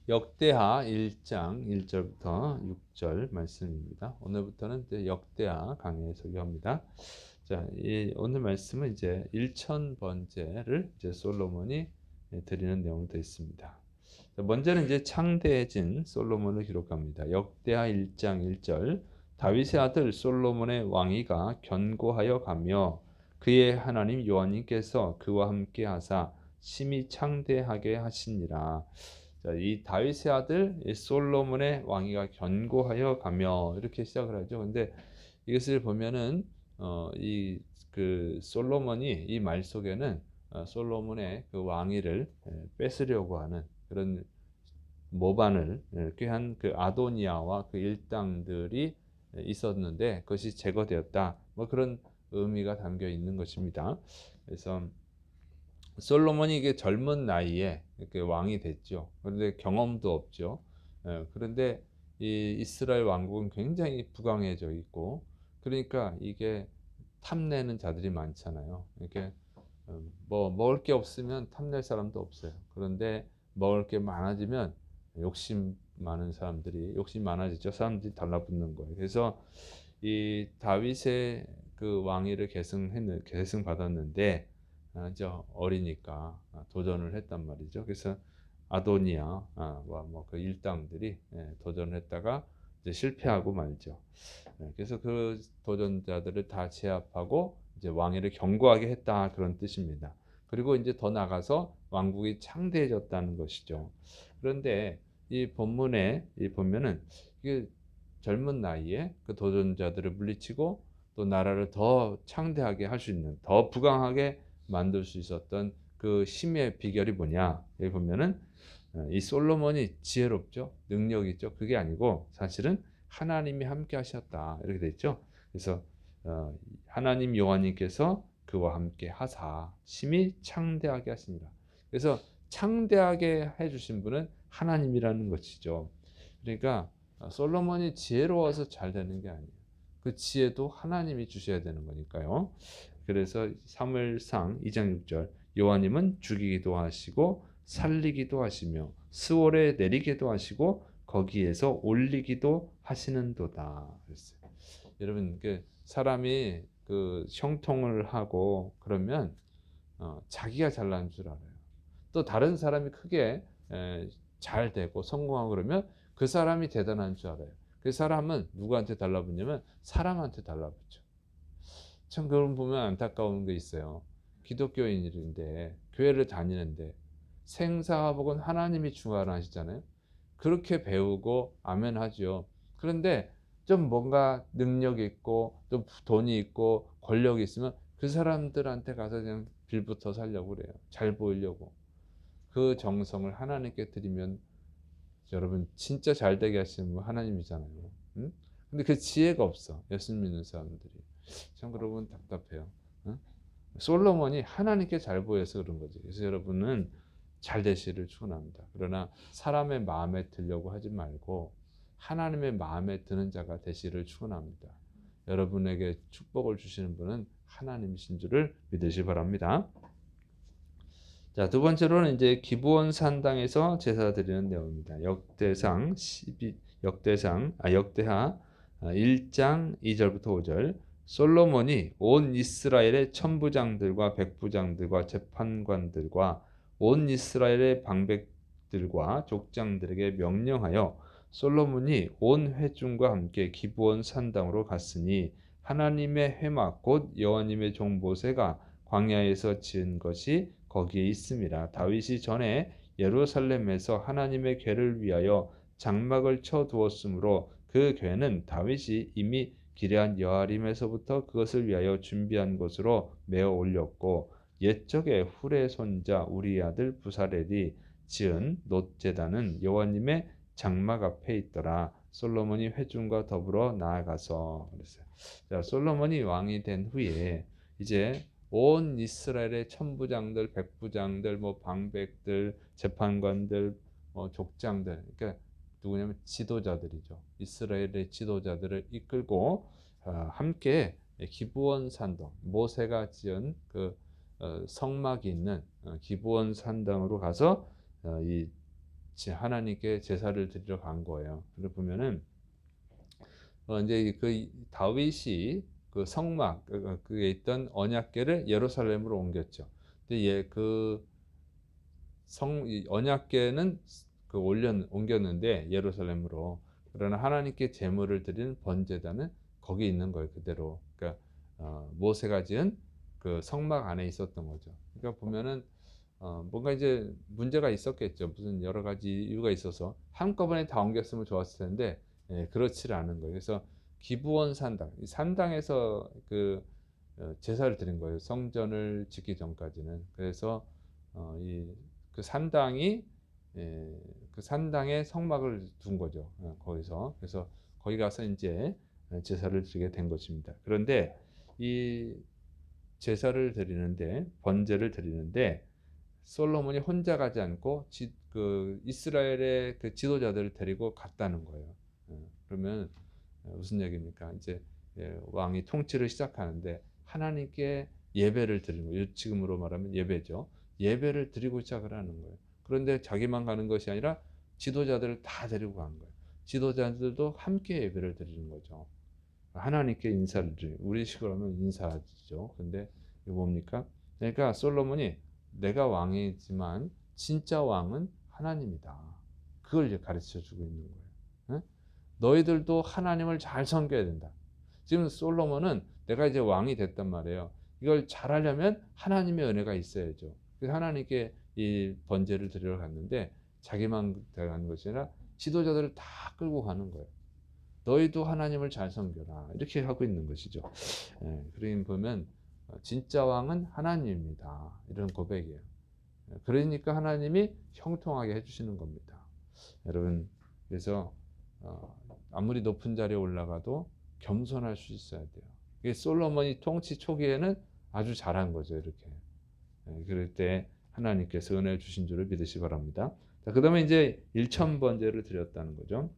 역대하 1장 1절부터 6절 말씀입니다. 오늘부터는 이제 역대하 강해 소개합니다. 자, 오늘 말씀은 이제 1000번째를 이제 솔로몬이 드리는 내용으로 되어 있습니다. 자, 먼저는 이제 창대해진 솔로몬을 기록합니다. 역대하 1장 1절 다윗의 아들 솔로몬의 왕위가 견고하여 가며 그의 하나님 여호와님께서 그와 함께 하사 심히 창대하게 하시니라. 자, 이 다윗의 아들 이 솔로몬의 왕위가 견고하여 가며 이렇게 시작을 하죠. 근데 이것을 보면은 이 그 솔로몬이 이 말 속에는 솔로몬의 그 왕위를 뺏으려고 하는 그런 모반을 꾀한 그 아도니아와 그 일당들이 있었는데 그것이 제거되었다. 뭐 그런 의미가 담겨 있는 것입니다. 그래서 솔로몬이 이게 젊은 나이에 이렇게 왕이 됐죠. 그런데 경험도 없죠. 그런데 이 이스라엘 왕국은 굉장히 부강해져 있고, 그러니까 이게 탐내는 자들이 많잖아요. 이렇게 뭐 먹을 게 없으면 탐낼 사람도 없어요. 그런데 먹을 게 많아지면 욕심 많은 사람들이 욕심 많아지죠. 사람들이 달라붙는 거예요. 그래서 이 다윗의 그 왕위를 계승받았는데 저 어리니까 도전을 했단 말이죠. 그래서 아도니아와 뭐 그 일당들이 도전을 했다가 이제 실패하고 말죠. 그래서 그 도전자들을 다 제압하고 이제 왕위를 견고하게 했다 그런 뜻입니다. 그리고 이제 더 나가서 왕국이 창대해졌다는 것이죠. 그런데 이 본문에 이 보면은 이게 젊은 나이에 그 도전자들을 물리치고 또 나라를 더 창대하게 할 수 있는 더 부강하게 만들 수 있었던 그 힘의 비결이 뭐냐? 여기 보면은 이 솔로몬이 지혜롭죠, 능력 있죠. 그게 아니고 사실은 하나님이 함께 하셨다 이렇게 돼 있죠. 그래서 하나님 여호와님께서 그와 함께 하사 심히 창대하게 하시니라. 그래서 창대하게 해주신 분은 하나님이라는 것이죠. 그러니까 솔로몬이 지혜로워서 잘 되는 게 아니에요. 그 지혜도 하나님이 주셔야 되는 거니까요. 그래서 사무엘상 2장 6절 여호와님은 죽이기도 하시고 살리기도 하시며 스월에 내리기도 하시고 거기에서 올리기도 하시는도다. 그랬어요. 여러분 그 사람이 그 형통을 하고 그러면 자기가 잘난 줄 알아요. 또 다른 사람이 크게 잘 되고 성공하고 그러면 그 사람이 대단한 줄 알아요. 그 사람은 누구한테 달라붙냐면 사람한테 달라붙죠. 참 그런 보면 안타까운 게 있어요. 기독교인인데 교회를 다니는데 생사복은 하나님이 주관하시잖아요. 그렇게 배우고 아멘 하죠. 그런데 좀 뭔가 능력이 있고 또 돈이 있고 권력이 있으면 그 사람들한테 가서 그냥 빌붙어 살려고 그래요. 잘 보이려고. 그 정성을 하나님께 드리면 여러분 진짜 잘 되게 하시는 분 하나님이잖아요. 응? 근데 그 지혜가 없어. 예수 믿는 사람들이. 참 그러면 답답해요. 응? 솔로몬이 하나님께 잘 보여서 그런 거지. 그래서 여러분은 잘 되시를 축원합니다. 그러나 사람의 마음에 들려고 하지 말고 하나님의 마음에 드는 자가 되시를 축원합니다. 여러분에게 축복을 주시는 분은 하나님이신 줄을 믿으시 바랍니다. 자, 두 번째로는 이제 기브온 산당에서 제사 드리는 내용입니다. 역대하 1장 2절부터 5절. 솔로몬이 온 이스라엘의 천부장들과 백부장들과 재판관들과 온 이스라엘의 방백들과 족장들에게 명령하여 솔로몬이 온 회중과 함께 기브온 산당으로 갔으니 하나님의 회막 곧 여호와님의 종 모세가 광야에서 지은 것이 거기에 있습니다. 다윗이 전에 예루살렘에서 하나님의 궤를 위하여 장막을 쳐 두었으므로 그 궤는 다윗이 이미 기럇 여아림에서부터 그것을 위하여 준비한 것으로 메어 올렸고 옛적에 훌의 손자 우리 아들 부사렐이 지은 놋제단은 여호와님의 장막 앞에 있더라. 솔로몬이 회중과 더불어 나아가서 그랬어요. 자, 솔로몬이 왕이 된 후에 이제 온 이스라엘의 천부장들, 백부장들, 뭐 방백들, 재판관들, 족장들, 그러니까 누구냐면 지도자들이죠. 이스라엘의 지도자들을 이끌고 함께 기브온 산당, 모세가 지은 그 성막이 있는 기브온 산당으로 가서 이 하나님께 제사를 드리러 간 거예요. 그래 보면은 이제 그 다윗이 그 성막 그에 있던 언약궤를 예루살렘으로 옮겼죠. 근데 이 언약궤는 옮겼는데 예루살렘으로. 그러나 하나님께 제물을 드리는 번제단은 거기 있는 거예요, 그대로. 그러니까 모세가 지은 그 성막 안에 있었던 거죠. 그러니까 보면은 뭔가 이제 문제가 있었겠죠. 무슨 여러 가지 이유가 있어서 한꺼번에 다 옮겼으면 좋았을 텐데 그렇지를 않은 거예요. 그래서 기브온 산당, 이 산당에서 제사를 드린 거예요. 성전을 짓기 전까지는. 그래서 이 그 산당이 그 산당에 성막을 둔 거죠. 거기서. 그래서 거기 가서 이제 제사를 드리게 된 것입니다. 그런데 이 제사를 드리는데 번제를 드리는데 솔로몬이 혼자 가지 않고 이스라엘의 그 지도자들을 데리고 갔다는 거예요. 그러면 무슨 얘기입니까? 이제 왕이 통치를 시작하는데 하나님께 예배를 드리는 거예요. 지금으로 말하면 예배죠. 예배를 드리고 시작을 하는 거예요. 그런데 자기만 가는 것이 아니라 지도자들을 다 데리고 간 거예요. 지도자들도 함께 예배를 드리는 거죠. 하나님께 인사를 드리는, 우리 식으로 하면 인사죠. 근데 이거 뭡니까? 그러니까 솔로몬이 내가 왕이지만 진짜 왕은 하나님이다. 그걸 이제 가르쳐 주고 있는 거예요. 응? 너희들도 하나님을 잘 섬겨야 된다. 지금 솔로몬은 내가 이제 왕이 됐단 말이에요. 이걸 잘하려면 하나님의 은혜가 있어야죠. 그래서 하나님께 이 번제를 드리러 갔는데 자기만 가는 것이 아니라 지도자들을 다 끌고 가는 거예요. 너희도 하나님을 잘 섬겨라. 이렇게 하고 있는 것이죠. 그림 보면 진짜 왕은 하나님입니다. 이런 고백이에요. 그러니까 하나님이 형통하게 해주시는 겁니다. 여러분, 그래서 아무리 높은 자리에 올라가도 겸손할 수 있어야 돼요. 이게 솔로몬이 통치 초기에는 아주 잘한 거죠. 이렇게. 그럴 때 하나님께서 은혜를 주신 줄을 믿으시 바랍니다. 자, 그다음에 이제 1,000번제를 드렸다는 거죠.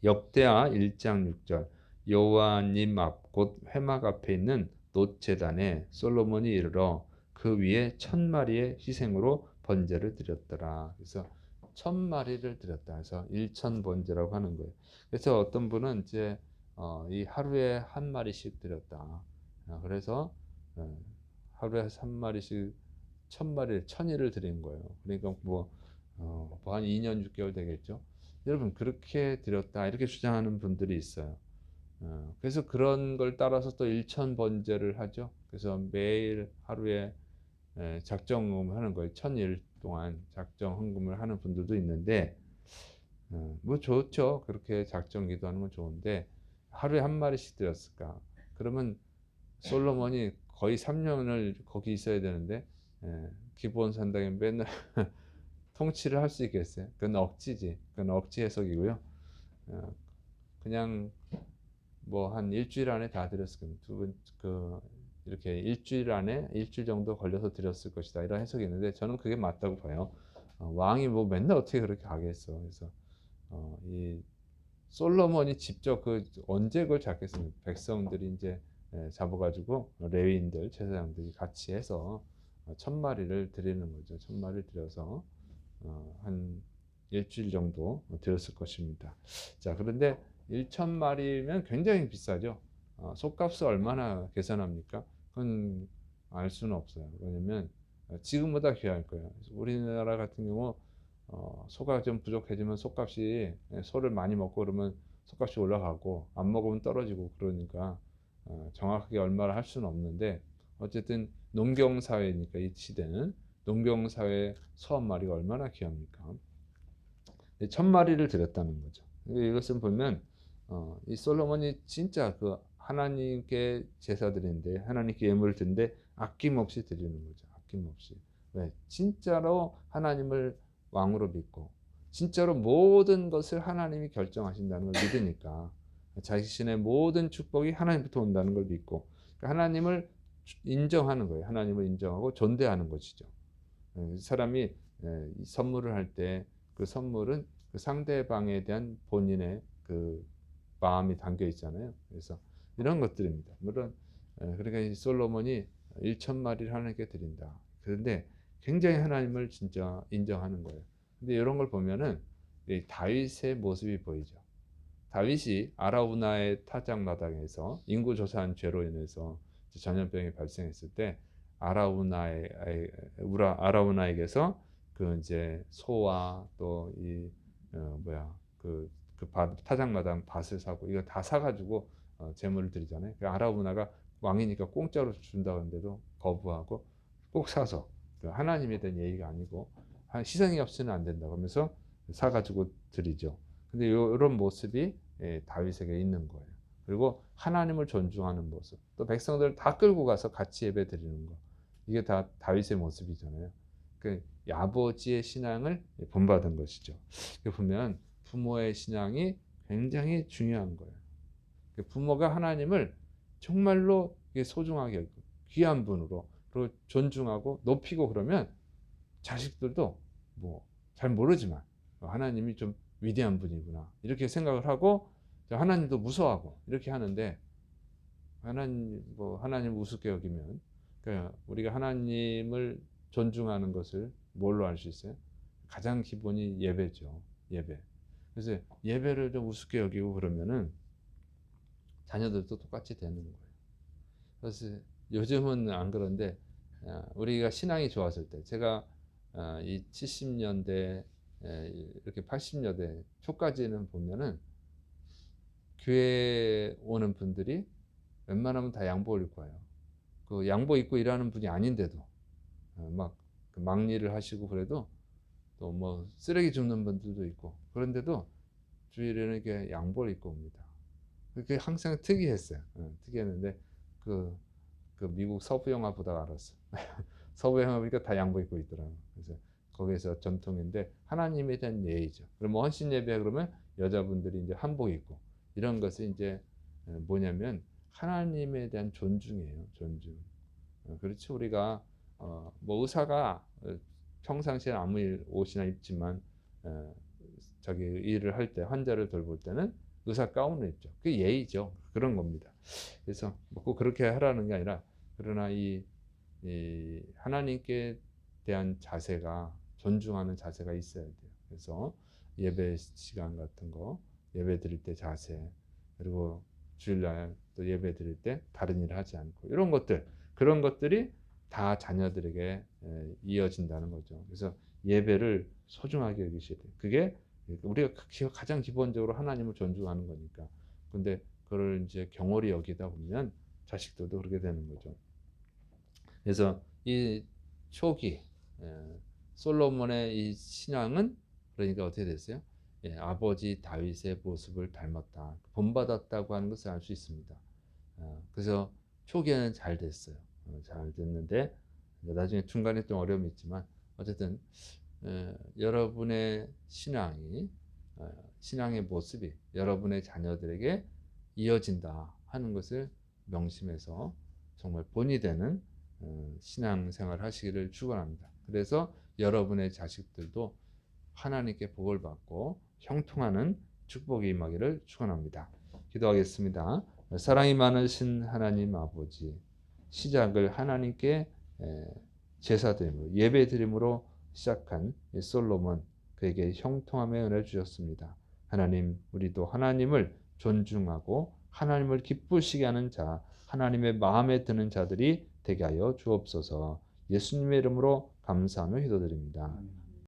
역대하 1장 6절 여호와님 앞 곧 회막 앞에 있는 놋제단에 솔로몬이 이르러 그 위에 1,000마리의 희생으로 번제를 드렸더라. 그래서 1,000마리를 드렸다 해서 1,000번제라고 하는 거예요. 그래서 어떤 분은 이제 이 하루에 한 마리씩 드렸다. 그래서 하루에 한 마리씩 1,000마리, 1,000일을 드린 거예요. 그러니까 한 2년 6개월 되겠죠. 여러분 그렇게 드렸다 이렇게 주장하는 분들이 있어요. 그래서 그런 걸 따라서 또 1,000번제를 하죠. 그래서 매일 하루에 작정금을 하는 거예요. 1,000일 동안 작정 헌금을 하는 분들도 있는데 뭐 좋죠. 그렇게 작정 기도하는 건 좋은데 하루에 한 마리씩 드렸을까? 그러면 솔로몬이 거의 3년을 거기 있어야 되는데 기브온 산당에 맨날 통치를 할 수 있겠어요? 그건 억지지. 그건 억지 해석이고요. 그냥 뭐 한 일주일 안에 다 드렸을 겁니다. 이렇게 일주일 정도 걸려서 드렸을 것이다. 이런 해석이 있는데 저는 그게 맞다고 봐요. 왕이 뭐 맨날 어떻게 그렇게 하겠어. 그래서 이 솔로몬이 직접 언제 그걸 잡겠습니까? 백성들이 이제 잡아가지고 레위인들, 제사장들이 같이 해서 1,000마리를 드리는 거죠. 1,000마리를 드려서 한 일주일 정도 드렸을 것입니다. 자, 그런데 1,000마리면 굉장히 비싸죠. 속값을 얼마나 계산합니까? 그건 알 수는 없어요. 왜냐면 지금보다 귀할 거예요. 우리나라 같은 경우 소가 좀 부족해지면 속값이 소를 많이 먹고 그러면 속값이 올라가고 안 먹으면 떨어지고 그러니까 정확하게 얼마를 할 수는 없는데 어쨌든 농경사회니까 이 시대는 농경사회 소 한 마리가 얼마나 귀합니까? 1,000마리를 드렸다는 거죠. 이것을 보면 이 솔로몬이 진짜 하나님께 제사 드리는데 하나님께 예물을 드리는데 아낌없이 드리는 거죠. 아낌없이. 왜? 진짜로 하나님을 왕으로 믿고 진짜로 모든 것을 하나님이 결정하신다는 걸 믿으니까 자신의 모든 축복이 하나님부터 온다는 걸 믿고 하나님을 인정하는 거예요. 하나님을 인정하고 존대하는 것이죠. 사람이 선물을 할 때 그 선물은 그 상대방에 대한 본인의 그 마음이 담겨 있잖아요. 그래서 이런 것들입니다. 물론 그러니까 이 솔로몬이 1,000마리를 하나님께 드린다. 그런데 굉장히 하나님을 진짜 인정하는 거예요. 근데 이런 걸 보면은 이 다윗의 모습이 보이죠. 다윗이 아라우나의 타작마당에서 인구 조사한 죄로 인해서 전염병이 발생했을 때 아라우나에게서 그 이제 소와 또 이 타작마당 밭을 사고 이거 다 사가지고 제물을 드리잖아요. 그 아라우나가 왕이니까 공짜로 준다는데도 거부하고 꼭 사서 하나님에 대한 예의가 아니고 희생이 없이는 안 된다고 하면서 사가지고 드리죠. 근데 이런 모습이 다윗에게 있는 거예요. 그리고 하나님을 존중하는 모습, 또 백성들 다 끌고 가서 같이 예배 드리는 거, 이게 다 다윗의 모습이잖아요. 그 아버지의 신앙을 본받은 것이죠. 보면 부모의 신앙이 굉장히 중요한 거예요. 부모가 하나님을 정말로 소중하게 여기고 귀한 분으로 그리고 존중하고 높이고 그러면 자식들도 뭐 잘 모르지만 하나님이 좀 위대한 분이구나 이렇게 생각을 하고 하나님도 무서워하고 이렇게 하는데 하나님 우습게 여기면 그러니까 우리가 하나님을 존중하는 것을 뭘로 알 수 있어요? 가장 기본이 예배죠. 예배. 그래서 예배를 좀 우습게 여기고 그러면은 자녀들도 똑같이 되는 거예요. 그래서 요즘은 안 그런데 우리가 신앙이 좋았을 때 제가 이 70년대 이렇게 80년대 초까지는 보면은 교회 오는 분들이 웬만하면 다 양복을 입고 와요. 그 양복 입고 일하는 분이 아닌데도 막 막일을 하시고 그래도 또 뭐 쓰레기 줍는 분들도 있고 그런데도 주일에는 이렇게 양복을 입고 옵니다. 그게 항상 특이했어요. 특이했는데 그 미국 서부 영화 보다가 알았어. 서부 영화 보니까 다 양복 입고 있더라고. 그래서 거기서 전통인데 하나님에 대한 예의죠. 그럼 뭐 헌신 예배 그러면 여자분들이 이제 한복 입고 이런 것이 이제 뭐냐면 하나님에 대한 존중이에요. 존중. 그렇죠. 우리가 뭐 의사가 평상시에 아무 옷이나 입지만 자기 일을 할 때 환자를 돌볼 때는 의사 가운을 입죠. 그게 예의죠. 그런 겁니다. 그래서 꼭 그렇게 하라는 게 아니라 그러나 이 하나님께 대한 자세가 존중하는 자세가 있어야 돼요. 그래서 예배 시간 같은 거 예배 드릴 때 자세 그리고 주일날 또 예배 드릴 때 다른 일을 하지 않고 이런 것들 그런 것들이 다 자녀들에게 이어진다는 거죠. 그래서 예배를 소중하게 여기셔야 돼요. 그게 우리가 가장 기본적으로 하나님을 존중하는 거니까. 근데 그걸 이제 경홀히 여기다 보면 자식들도 그렇게 되는 거죠. 그래서 이 초기 솔로몬의 이 신앙은 그러니까 어떻게 됐어요? 아버지 다윗의 모습을 닮았다. 본받았다고 하는 것을 알 수 있습니다. 그래서 초기에는 잘 됐어요. 잘 됐는데 나중에 중간에 좀 어려움이 있지만 어쨌든 여러분의 신앙이 신앙의 모습이 여러분의 자녀들에게 이어진다 하는 것을 명심해서 정말 본이 되는 신앙생활 하시기를 축원합니다. 그래서 여러분의 자식들도 하나님께 복을 받고 형통하는 축복이 임하기를 축원합니다. 기도하겠습니다. 사랑이 많으신 하나님 아버지, 시작을 하나님께 제사드림으로 예배드림으로 시작한 솔로몬 그에게 형통함의 은혜를 주셨습니다. 하나님, 우리도 하나님을 존중하고 하나님을 기쁘시게 하는 자, 하나님의 마음에 드는 자들이 되게 하여 주옵소서. 예수님의 이름으로 감사하며 기도드립니다.